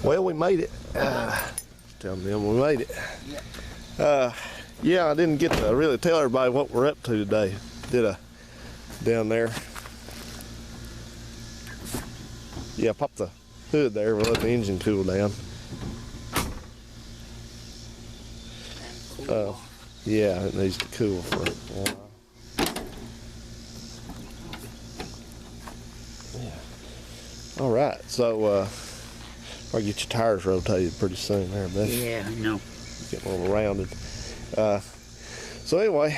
Well, we made it. Tell them we made it. Yeah, I didn't get to really tell everybody what we're up to today. Did I? Down there. Yeah, pop the hood there. We'll let the engine cool down. Yeah, it needs to cool for a while. Yeah. All right, so I'll get your tires rotated pretty soon there, Beth. Yeah, I know. Getting a little rounded. So anyway,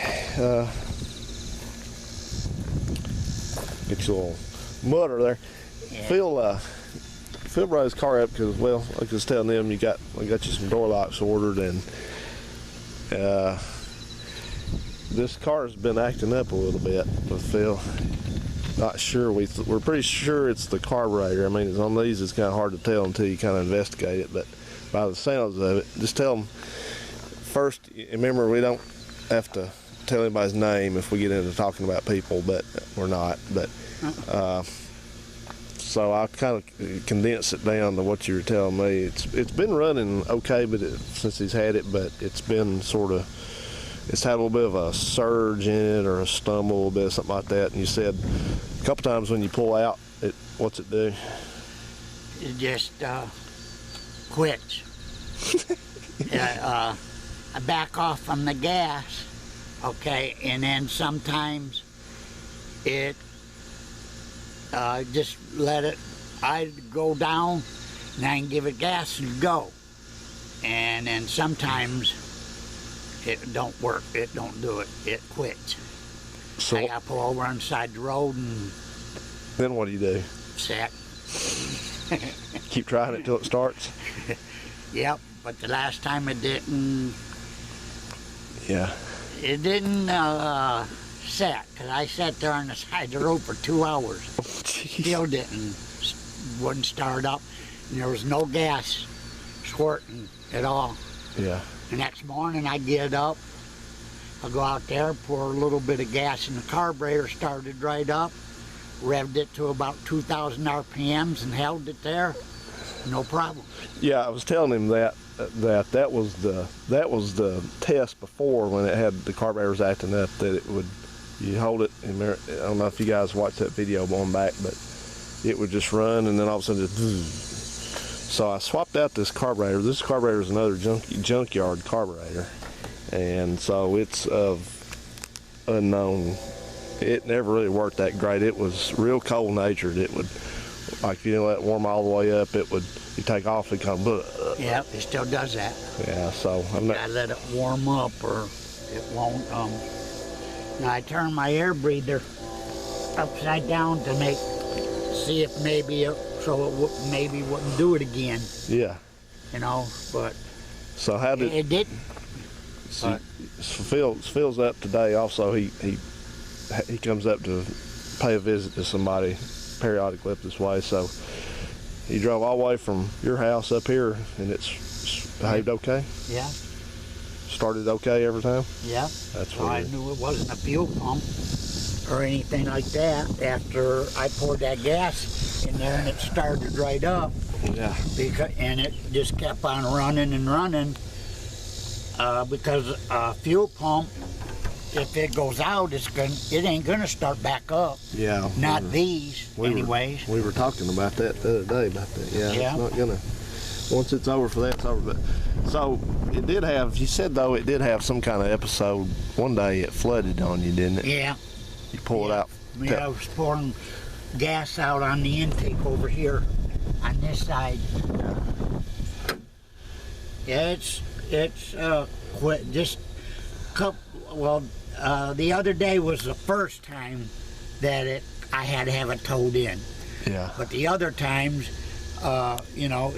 get your little mutter there. Yeah. Phil brought his car up because, well, I was telling them we got you some door locks ordered, and this car's been acting up a little bit with Phil. Not sure. We're pretty sure it's the carburetor. I mean, it's on these, it's kind of hard to tell until you kind of investigate it, but by the sounds of it, just tell them first. Remember, we don't have to tell anybody's name if we get into talking about people, but we're not. But so I kind of condense it down to what you were telling me. It's been running okay, but since he's had it, but it's been sort of, it's had a little bit of a surge in it or a stumble, a little bit, something like that. And you said a couple times when you pull out, what's it do? It just quits. I back off from the gas, okay, and then sometimes it just let it, I go down and I can give it gas and go. And then sometimes it don't work, it don't do it, it quits. So I gotta pull over on the side of the road and then what do you do? Set. Keep trying it till it starts? Yep, but the last time it didn't. Yeah. It didn't set, because I sat there on the side of the road for 2 hours. Still wouldn't start up, and there was no gas squirting at all. Yeah. The next morning I get up, I go out there, pour a little bit of gas in the carburetor, started right up, revved it to about 2,000 RPMs and held it there, no problem. Yeah, I was telling him that was the test before when it had the carburetors acting up, that it would, you hold it, and I don't know if you guys watched that video going back, but it would just run and then all of a sudden just. So I swapped out this carburetor. This carburetor is another junkyard carburetor, and so it's of unknown. It never really worked that great. It was real cold natured. It would, like, if you didn't let it warm all the way up, it would, you take off and come. Yep, it still does that. Yeah, so I'm not. I let it warm up or it won't. Now I turn my air breather upside down to see if maybe maybe wouldn't do it again. Yeah. You know, but so how did it didn't? So Phil's up today. Also, he comes up to pay a visit to somebody periodically up this way. So he drove all the way from your house up here, and it's behaved okay. Yeah. Started okay every time. Yeah. That's so I knew it wasn't a fuel pump or anything like that after I poured that gas in there and it started right up. Yeah. And it just kept on running and running because a fuel pump, if it goes out, it ain't gonna start back up. Yeah. Not these, anyways. We were talking about that the other day about that. Yeah. Yeah. It's not gonna. Once it's over for that, it's over. But so it did have. You said though it did have some kind of episode. One day it flooded on you, didn't it? Yeah. You pulled it out. Yeah, I was pouring gas out on the intake over here on this side. Yeah, it's quit just couple. Well, the other day was the first time that I had to have it towed in. Yeah. But the other times, you know,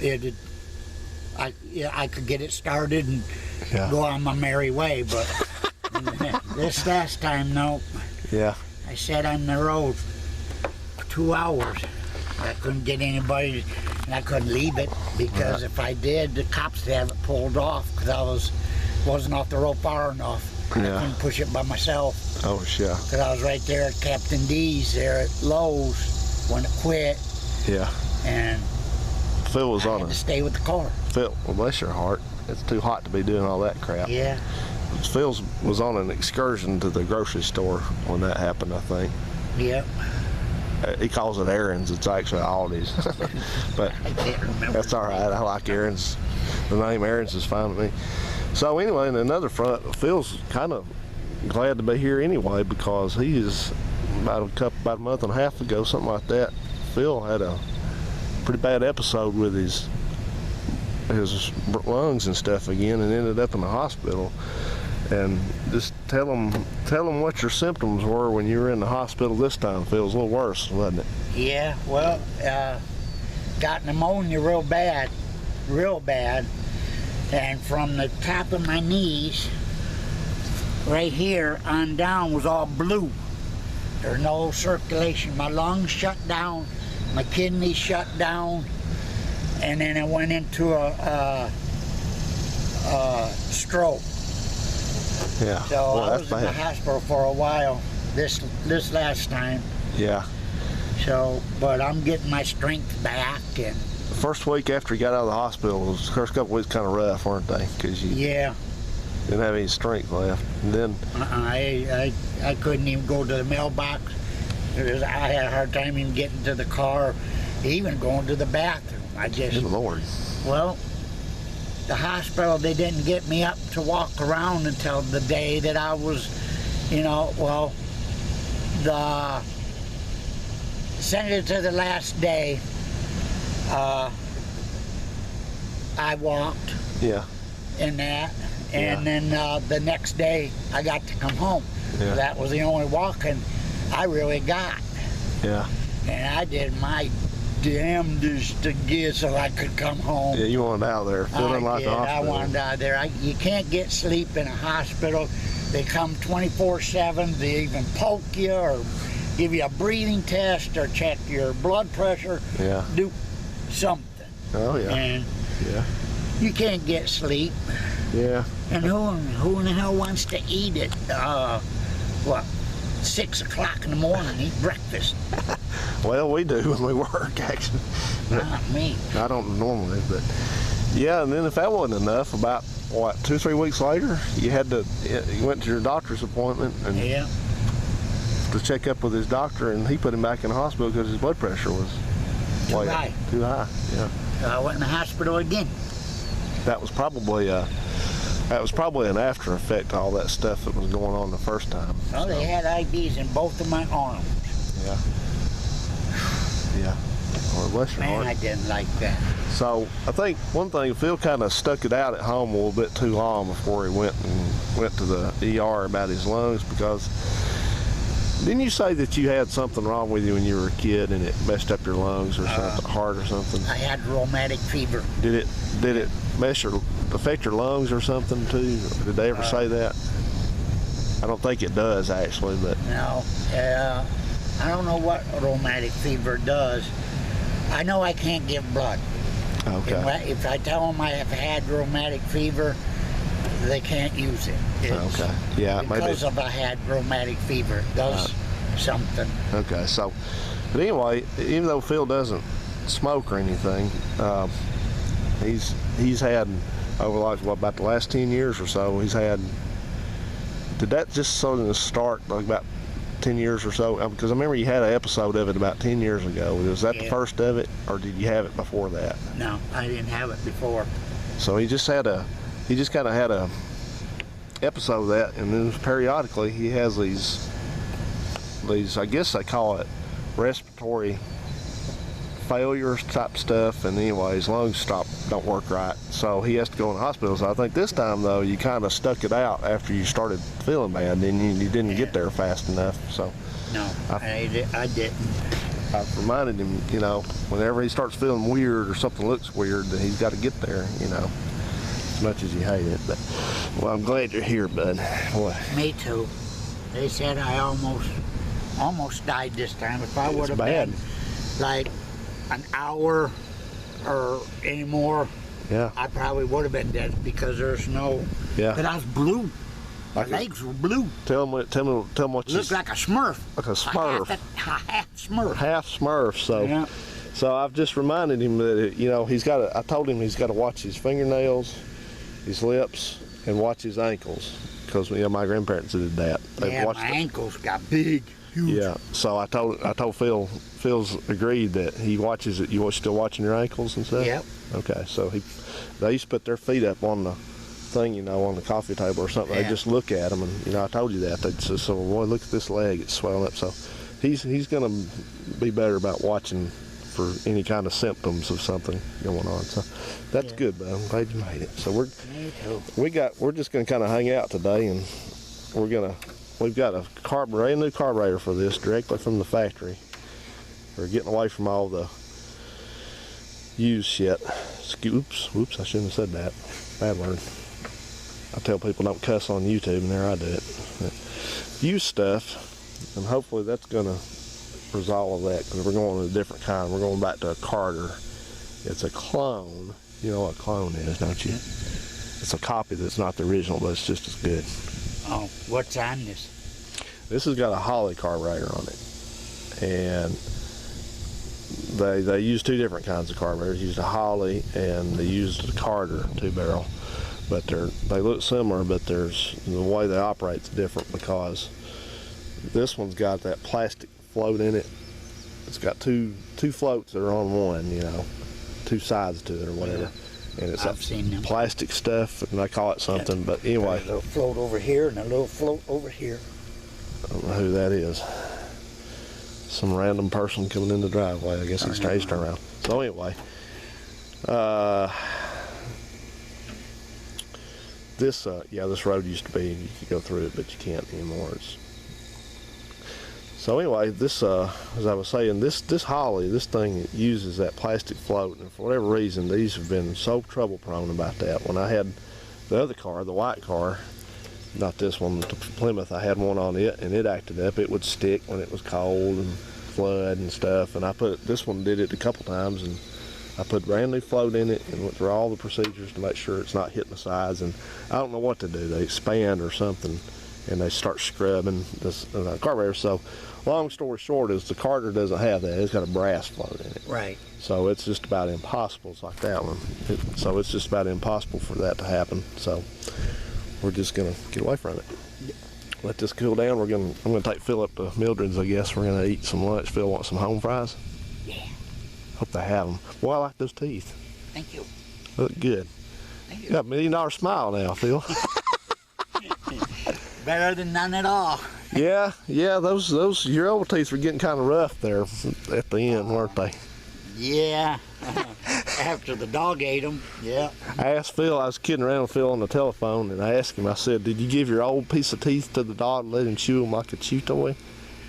I could get it started and go on my merry way. But this last time, no. Yeah. I sat on the road for 2 hours. I couldn't get anybody, and I couldn't leave it because if I did, the cops would have it pulled off because I wasn't off the road far enough. Yeah. I couldn't push it by myself. Oh, sure. Because I was right there at Captain D's there at Lowe's when it quit. Yeah. And Phil was I on had a to stay with the car. Phil. Well, bless your heart. It's too hot to be doing all that crap. Yeah. Phil was on an excursion to the grocery store when that happened, I think. Yep. He calls it errands. It's actually Aldi's. But I can't remember. that's all right. I like errands. The name errands is fine with me. So anyway, in another front, Phil's kind of glad to be here anyway, because he is about a month and a half ago, something like that. Phil had a pretty bad episode with his lungs and stuff again, and ended up in the hospital. And just tell them what your symptoms were when you were in the hospital this time. Phil, it was a little worse, wasn't it? Yeah, well, got pneumonia real bad, and from the top of my knees, right here on down, was all blue. There's no circulation. My lungs shut down, my kidneys shut down, and then I went into a stroke. Yeah. So well, I that's was in the bad. hospital for a while this last time. Yeah. So, but I'm getting my strength back, and The first week after he got out of the hospital, the first couple weeks kind of rough, weren't they? Because you yeah, didn't have any strength left. And then, I couldn't even go to the mailbox. I had a hard time even getting to the car, even going to the bathroom. I just, good Lord. well, the hospital, they didn't get me up to walk around until the day that I was, well, sent it to the last day. I walked Yeah. in that, and Yeah. then the next day I got to come home. Yeah. That was the only walking I really got, Yeah. and I did my damnedest to get so I could come home. Yeah, you wanted out of there. Feeling like did. the I hospital. wanted out of there. You can't get sleep in a hospital. They come 24/7. They even poke you or give you a breathing test or check your blood pressure. Yeah. Do something. Oh, yeah. And Yeah. you can't get sleep. Yeah. And who in the hell wants to eat at 6 o'clock in the morning, eat breakfast? Well, we do when we work, actually. Not me. I don't normally, but yeah. And then if that wasn't enough, about 2-3 weeks later, you went to your doctor's appointment and Yeah. to check up with his doctor, and he put him back in the hospital because his blood pressure was Too way high. Too high. Yeah. So I went in the hospital again. That was probably an after effect of all that stuff that was going on the first time. Well, they had IVs in both of my arms. Yeah. Yeah. Well, bless your Man, heart. I didn't like that. So I think one thing, Phil kind of stuck it out at home a little bit too long before he went to the ER about his lungs, because didn't you say that you had something wrong with you when you were a kid and it messed up your lungs or something, heart or something? I had rheumatic fever. Did it affect your lungs or something too? Did they ever say that? I don't think it does actually, but No, I don't know what rheumatic fever does. I know I can't give blood. okay. If I tell them I have had rheumatic fever, they can't use it. It's Okay. Yeah, maybe. because of I had rheumatic fever. It does something. Okay, so, but anyway, even though Phil doesn't smoke or anything, he's had over about the last 10 years or so, he's had. Did that just sort of start like about 10 years or so? Because I remember you had an episode of it about 10 years ago. Was that the Yeah. first of it, or did you have it before that? No, I didn't have it before. So he just kind of had a episode of that, and then periodically he has these I guess they call it respiratory failures type stuff, and anyway his lungs don't work right, so he has to go in the hospital. So I think this time though you kind of stuck it out after you started feeling bad, didn't you? You didn't get there fast enough. So No, I didn't. I've reminded him, whenever he starts feeling weird or something looks weird, that he's got to get there, as much as you hate it. But well, I'm glad you're here, bud. Boy. Me too. They said I almost died this time. If I would have bad. been like an hour or any more, Yeah. I probably would have been dead, because there's no. Yeah. But I was blue. My Like a- legs were blue. Tell him what you Looked like a Smurf. like a Smurf. A half Smurf. half Smurf. So Yeah. So I've just reminded him that, you know, I told him he's got to watch his fingernails, his lips, and watch his ankles. Because, you know, my grandparents did that. Yeah, my ankles got big, huge. Yeah, so I told Phil, Phil's agreed that he watches it. You still watching your ankles and stuff? Yep. Okay, so they used to put their feet up on the thing, you know, on the coffee table or something. Yeah. They just look at them, and, you know, I told you that. They'd say, so, boy, look at this leg, it's swelling up. So he's going to be better about watching for any kind of symptoms of something going on. So that's good, but I'm glad you made it. So we're just going to kind of hang out today, and we've got a brand new carburetor for this directly from the factory. We're getting away from all the used shit. Oops, I shouldn't have said that. Bad word. I tell people don't cuss on YouTube, and there I do it. Used stuff, and hopefully that's going to resolve that, because we're going with a different kind. We're going back to a Carter. It's a clone. You know what a clone is, don't you? It's a copy that's not the original, but it's just as good. Oh, what's on this? This has got a Holly carburetor on it, and they use two different kinds of carburetors. They used a Holly and they used a Carter 2-barrel, but they look similar, but the way they operate's different, because this one's got that plastic float in it. It's got two floats that are on one, you know, two sides to it or whatever. Yeah. And it's I've seen them. Plastic stuff, and they call it something, but anyway. A little float over here and a little float over here. I don't know who that is. Some random person coming in the driveway. I guess he's turned around. So anyway, this road used to be, you could go through it, but you can't anymore. So anyway, this, as I was saying, this Holly, this thing uses that plastic float, and for whatever reason, these have been so trouble prone about that. When I had the other car, the white car, not this one, the Plymouth, I had one on it, and it acted up. It would stick when it was cold and flood and stuff, and this one did it a couple times, and I put brand new float in it and went through all the procedures to make sure it's not hitting the sides, and I don't know what to do. They expand or something, and they start scrubbing this carburetor. So long story short is the Carter doesn't have that. It's got a brass float in it. Right. So it's just about impossible. It's like that one. So it's just about impossible for that to happen. So we're just gonna get away from it. Let this cool down. I'm gonna take Phil up to Mildred's, I guess. We're gonna eat some lunch. Phil wants some home fries. Yeah. Hope they have them. Boy, I like those teeth. Thank you. Look good. Thank you. You got $1 million smile now, Phil. Better than none at all. Yeah, those your old teeth were getting kind of rough there at the end, weren't they? Yeah. After the dog ate them, yeah. I asked Phil, I was kidding around with Phil on the telephone, and I asked him, I said, did you give your old piece of teeth to the dog and let him chew them like a chew toy?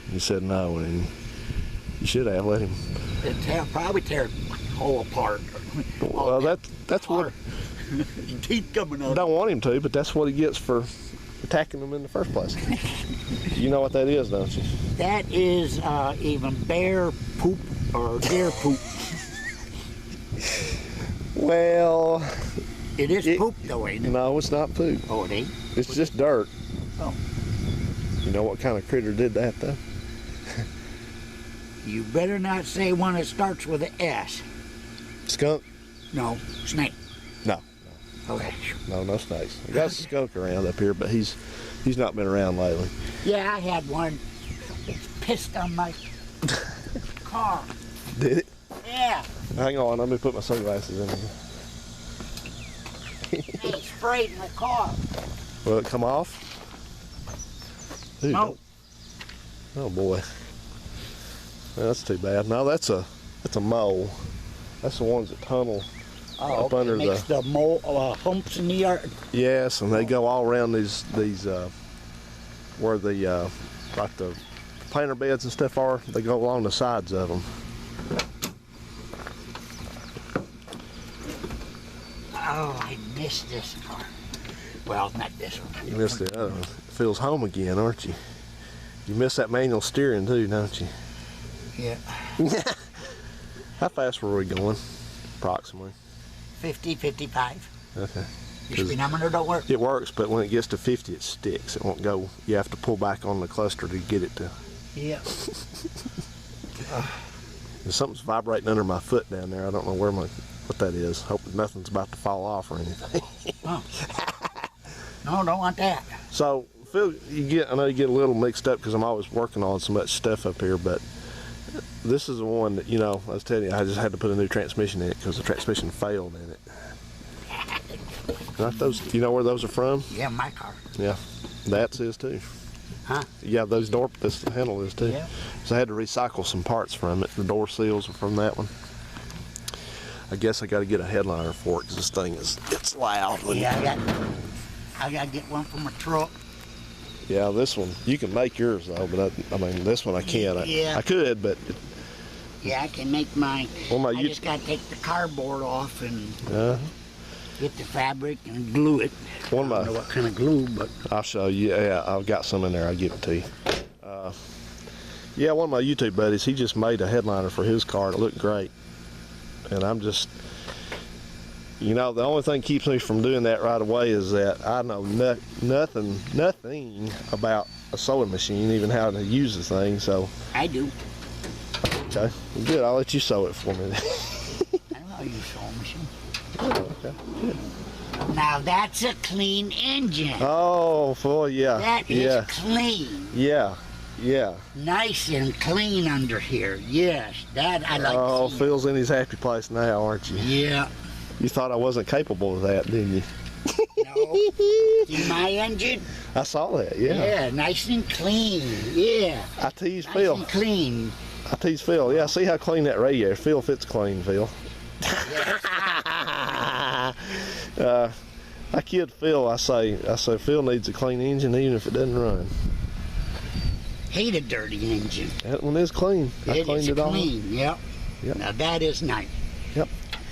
And he said no, and you should have let him. It'd probably tear whole apart. Well, that's what. Your teeth coming up. Don't want him to, but that's what he gets for attacking them in the first place. You know what that is, don't you? That is even bear poop or deer poop. Well, it is poop though, ain't it? No, it's not poop. Oh, it ain't? It's just dirt. Oh. You know what kind of critter did that, though? You better not say one that starts with an S. Skunk? No, snake. No. Okay. No snakes. We got a skunk around up here, but he's not been around lately. Yeah, I had one. It's pissed on my car. Did it? Yeah. Hang on, let me put my sunglasses in here. He sprayed in the car. Will it come off? Dude, No. Oh boy. Well, that's too bad. No, that's a mole. That's the ones that tunnel up under makes the mole humps in the yard. Yes, and they go all around these where the like the planter beds and stuff are. They go along the sides of them. Oh, I missed this car. Well, not this one. You missed the other one. Feels home again, aren't you? You miss that manual steering too, don't you? Yeah. How fast were we going, approximately? 50, 55. Okay. Your speedometer don't work? It works, but when it gets to 50, it sticks. It won't go. You have to pull back on the cluster to get it to. Yeah. Something's vibrating under my foot down there. I don't know what that is. Hope nothing's about to fall off or anything. Oh. No, don't want that. So, Phil, I know you get a little mixed up because I'm always working on so much stuff up here, but this is the one that, I was telling you, I just had to put a new transmission in it because the transmission failed in it. Aren't those, do you know where those are from? Yeah, my car. Yeah, that's his too. Huh? Yeah, this handle is too. Yeah. So I had to recycle some parts from it. The door seals are from that one. I guess I got to get a headliner for it because this thing it's loud. Yeah, I got to get one from a truck. Yeah, this one, you can make yours though, but I mean, this one I can't. Yeah. I could, but. Yeah, I can make mine. Well, I just got to take the cardboard off and get the fabric and glue it. I don't know what kind of glue, but. I'll show you. Yeah, I've got some in there. I'll give it to you. Yeah, one of my YouTube buddies, he just made a headliner for his car. It looked great. And I'm just, the only thing keeps me from doing that right away is that I know nothing about a sewing machine, even how to use the thing. So I do. Okay, good. I'll let you sew it for me. I know how you sewing machine. Okay, good. Now that's a clean engine. Oh, boy, yeah. That is clean. Yeah. Yeah. Nice and clean under here. Yes, that I like. Oh, Phil's in his happy place now, aren't you? Yeah. You thought I wasn't capable of that, didn't you? No. See my engine? I saw that, yeah. Yeah, nice and clean. Yeah. I tease Nice Phil. and clean. I tease Phil. Yeah, see how clean that radiator. Phil fits clean, Phil. I kid Phil. I say Phil needs a clean engine even if it doesn't run. Hate a dirty engine. That one is clean. I cleaned it all. Clean, yep. Yep. Now that is nice. Yep.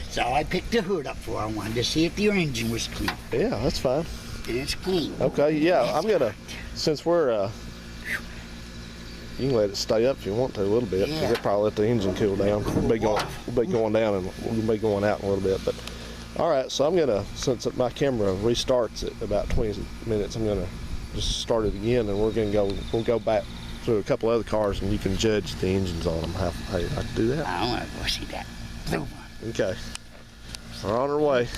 So I picked the hood up for I wanted to see if your engine was clean. Yeah, that's fine. And it's clean. Okay, yeah, I'm gonna, since we're, you can let it stay up if you want to a little bit, because it'll probably let the engine cool down. We'll be going down and we'll be going out in a little bit. But all right, so I'm gonna, since my camera restarts at about 20 minutes, I'm gonna just start it again, and we'll go back through a couple other cars, and you can judge the engines on them. How I can do that. I want to go see that blue one. Okay, we're on our way.